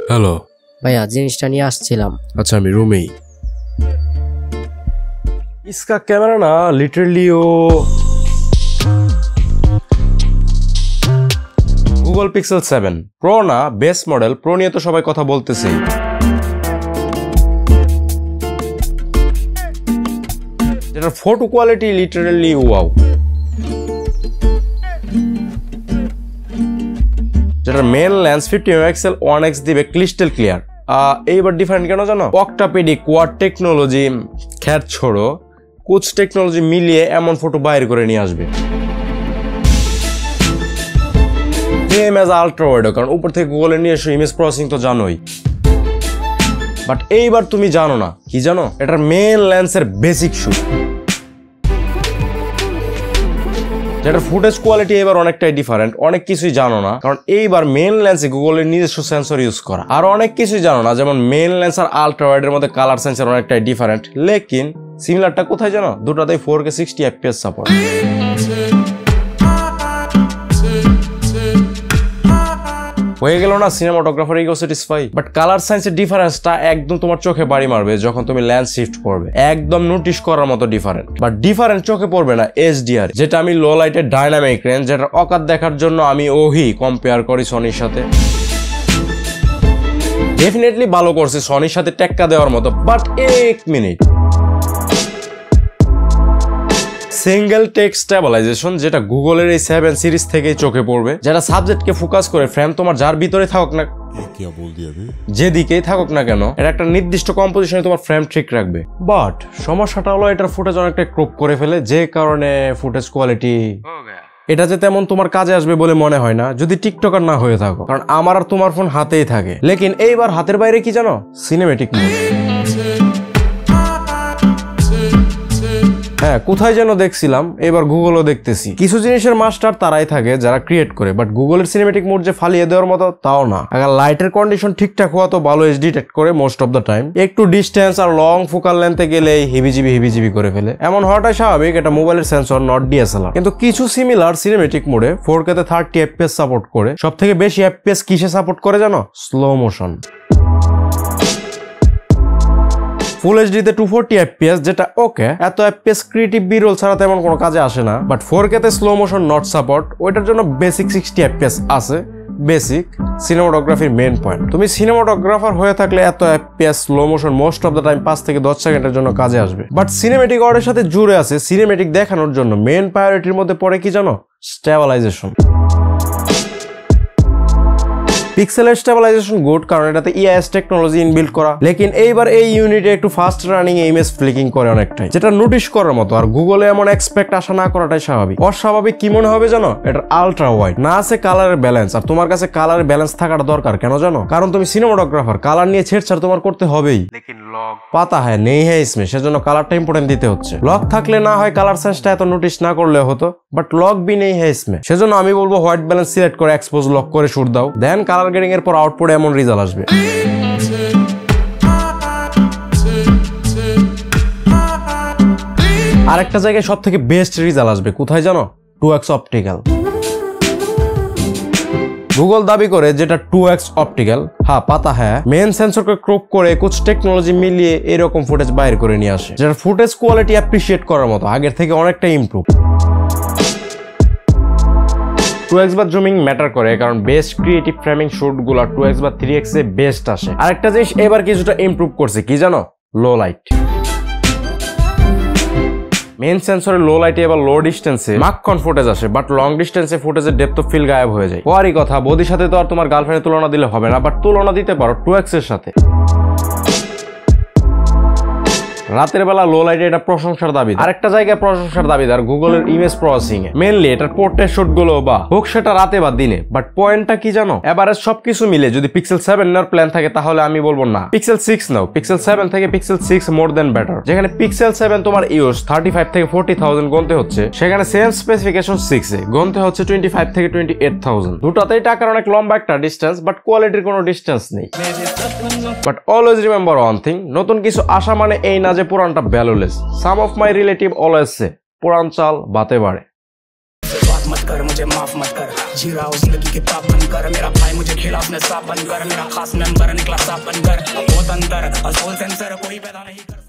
Hello ভাইয়া, জিনিসটা নিয়ে আসছিলাম। अच्छा আমি रूमेई इसका कैमरा ना लिटरली वो Google Pixel 7 Pro না বেস মডেল Pro নিয়ে তো সবাই কথা বলতেছে যেটা ফটো কোয়ালিটি লিটারালি ওয়াও যেটা মেন লেন্স 50 মেগাপিক্সেল 1x দিবে ক্রিস্টাল ক্লিয়ার এইবার ডিফারেন্ট কেন জানো অক্টাপেডি কোয়াড টেকনোলজি খ্যাট ছোড়ো কোচ টেকনোলজি মিলিয়ে এমন ফটো বাইর করে নিয়ে আসবে সেম অ্যাজ আলট্রা ওয়াইড কারণ উপর থেকে গুগলে নিয়ে এসে ইমেজ প্রসেসিং তো জানোই বাট এইবার তুমি জানো না কি জানো এটার মেন লেন্সের বেসিক শুট যেটার ফুটেজ কোয়ালিটি এবার অনেকটাই ডিফারেন্ট অনেক কিছুই জানো না কারণ এইবার মেন লেন্সে গুগলের নিজস্ব সেন্সর ইউজ করা আর অনেক কিছুই জানো না যেমন মেন লেন্স আর আলট্রা ওয়াইডের মধ্যে কালার সেন্সর অনেকটাই ডিফারেন্ট লেকিন সিমিলারটা কোথায় জানো দুটাতেই 4K 60 fps সাপোর্ট হয়ে গেল না cinematographer ego satisfy but colour সায়েন্সের ডিফারেন্সটা একদম তোমার চোখে বাড়ি মারবে যখন তুমি লেন্স শিফট করবে একদম নোটিস করার মতো ডিফারেন্ট বাট ডিফারেন্ট চোখে পড়বে না HDR যেটা আমি লো লাইটের ডাইনামিক রেঞ্জ যেটা অকাত দেখার জন্য আমি ওহি কম্পেয়ার করি সনির সাথে ডেফিনেটলি ভালো করছে সনির সাথে টেক্কা দেওয়ার মতো বাট এক মিনিট সিঙ্গেল টেক স্টেবিলাইজেশন যেটা গুগলের এই 7 সিরিজ থেকেই চোখে পড়বে যেটা সাবজেক্টকে ফোকাস করে ফ্রেম তোমার যার ভিতরে থাকুক না যেদিকেই থাকুক না কেন এটা একটা নির্দিষ্ট কম্পোজিশনে তোমার ফ্রেম ঠিক রাখবে বাট সমস্যাটা হলো এটার ফুটেজ অনেকটা ক্রপ করে ফেলে যে কারণে ফুটেজ কোয়ালিটি এটা যে তেমন তোমার কাজে আসবে বলে মনে হয় না যদি টিকটকার না হয়ে থাকো কারণ আমার আর তোমার ফোন হাতেই থাকে লেকিন এইবার হাতের বাইরে কি জানো সিনেমেটিক মোড হ্যাঁ কোথায় যেন দেখছিলাম এবার গুগলও দেখতেছি কিছু জিনিসের মাস্টার তারাই থাকে যারা ক্রিয়েট করে বাট গুগলের সিনেমেটিক মোড যে ফালিয়ে দেওয়ার মতো তাও না আগে লাইটের কন্ডিশন ঠিকঠাক হওয়া তো ভালো HD ডিটেক্ট করে মোস্ট অফ দ্য টাইম একটু ডিস্টেন্স আর লং ফোকাল লেন্থে গেলে হিবিজিবি করে ফেলে এমন হওয়াটাই স্বাভাবিক এটা মোবাইলের সেন্সর নট DSLR কিন্তু কিছু সিমিলার সিনেমেটিক মোডে 4K তে 30 fps সাপোর্ট করে সব থেকে বেশি fps কিসে সাপোর্ট করে জানো স্লো মোশন ফুল এইচডি তে 240 fps যেটা ওকে এত fps ক্রিয়েটিভ বি-রোল ছাড়া তেমন কোনো কাজে আসে না বাট 4K তে স্লো মোশন নট সাপোর্ট ওইটার জন্য বেসিক 60 fps আছে বেসিক সিনেমাটোগ্রাফির মেইন পয়েন্ট তুমি সিনেমাটোগ্রাফার হয়ে থাকলে এত fps slow motion most of the time 5 থেকে 10 সেকেন্ডের জন্য কাজে আসবে বাট সিনেমেটিক অর্ডের সাথে জুড়ে আছে সিনেমেটিক দেখানোর জন্য মেইন প্রায়োরিটির মধ্যে পড়ে কি জানো স্টেবিলাইজেশন পিক্সেলের স্টেবিলাইজেশন গুড কারণ এটাতে EIS টেকনোলজি ইনবিল্ট করা লেকিন এইবার এই ইউনিটে একটু ফাস্ট রানিং ইমেজ ফ্লিকিং করে অনেকটাই যেটা নোটিস করার মতো আর গুগলে এমন এক্সপেক্ট আশা না করাটাই স্বাভাবিক অস্বাভাবিক কি মনে হবে জানো এটা আলট্রা ওয়াইড না আছে কালারের ব্যালেন্স আর তোমার কাছে কালারের ব্যালেন্স থাকাটা দরকার কেন জানো কারণ তুমি সিনেমাটোগ্রাফার কালার নিয়ে ছেড়ছাড় তোমার করতে হবেই লেকিন লক পাতা হ্যাঁ নেই হ্যাঁ ইসমে সেজন্য কালারটা ইম্পর্টেন্ট দিতে হচ্ছে লক থাকলে না হয় কালার সেন্সটা এত নোটিস না করলে হতো বাট লক বি নেই হ্যাঁ ইসমে সেজন্য আমি বলবো হোয়াইট ব্যালেন্স সিলেক্ট করে এক্সপোজ লক করে শুট দাও দেন কালার গ্রেডিং এর পর আউটপুটে এমন রেজাল্ট আসবে আরেকটা জায়গায় সব থেকে বেস্ট রেজাল্ট আসবে কোথায় জানো 2x অপটিক্যাল গুগল দাবি করে যেটা 2x অপটিক্যাল হ্যাঁ পাতা হ্যাঁ মেন সেন্সরকে ক্রপ করে কুছ টেকনোলজি মিলিয়ে এরকম ফুটেজ বাইর করে নিয়ে আসে যেটা ফুটেজ কোয়ালিটি অ্যাপ্রিশিয়েট করার মতো আগের থেকে অনেকটা ইমপ্রুভ 2x বা জুমিং ম্যাটার করে কারণ বেস্ট ক্রিয়েটিভ ফ্রেমিং শুটগুলো 2x বা 3x এ বেস্ট আসে আরেকটা জিনিস এবার কিছুটা ইমপ্রুভ করছে কি জানো লো লাইট মেইন সেন্সরে লো লাইটে এবার লো ডিস্টেন্সে মাখন ফুটেজ আসে বাট লং ডিস্টেন্সে ফুটেজের ডেপথ অফ ফিল গায়েব হয়ে যায় ওরই কথা বডির সাথে তো আর তোমার গার্লফ্রেন্ডের তুলনা দিলে হবে না বাট তুলনা দিতে পারো 2x এর সাথে রাতের বেলা লো লাইটে এটা প্রশংসার দাবি আরেকটা জায়গায় প্রশংসার দাবিদার গুগলের ইমেজ প্রসেসিং এ মেইনলি এটার পোর্ট্রেট শুট গুলো বা হোক সেটা রাতে বা দিনে বাট পয়েন্টটা কি জানো এবারে সবকিছু মিলে যদি পিক্সেল 7 নেওয়ার প্ল্যান থাকে তাহলে আমি বলবো না পিক্সেল 6 নাও পিক্সেল 7 থেকে পিক্সেল 6 মোর দেন বেটার যেখানে পিক্সেল 7 তোমার ইউজ 35 থেকে 40,000 গুনতে হচ্ছে সেখানে সেম স্পেসিফিকেশন 6 এ গুনতে হচ্ছে 25 থেকে 28,000 দুটাতেই টাকার অনেক লম্বা একটা ডিসটেন্স বাট কোয়ালিটির কোনো ডিসটেন্স নেই but always remember one thing নতুন কিছু আশা মানে এই না যে পুরানটা valueless some of my relative always say पुरान चाल बातें बाड़े। बात मत कर मुझे माफ मत कर, जी रहा हूँ जिंदगी के पाप बंद कर, मेरा भाई मुझे खिलाफ बिजनेस साफ बंद कर, मेरा खास नंबर निकला साफ बंद कर, बहुत अंतर असूल सेंसर कोई पैदा नहीं कर।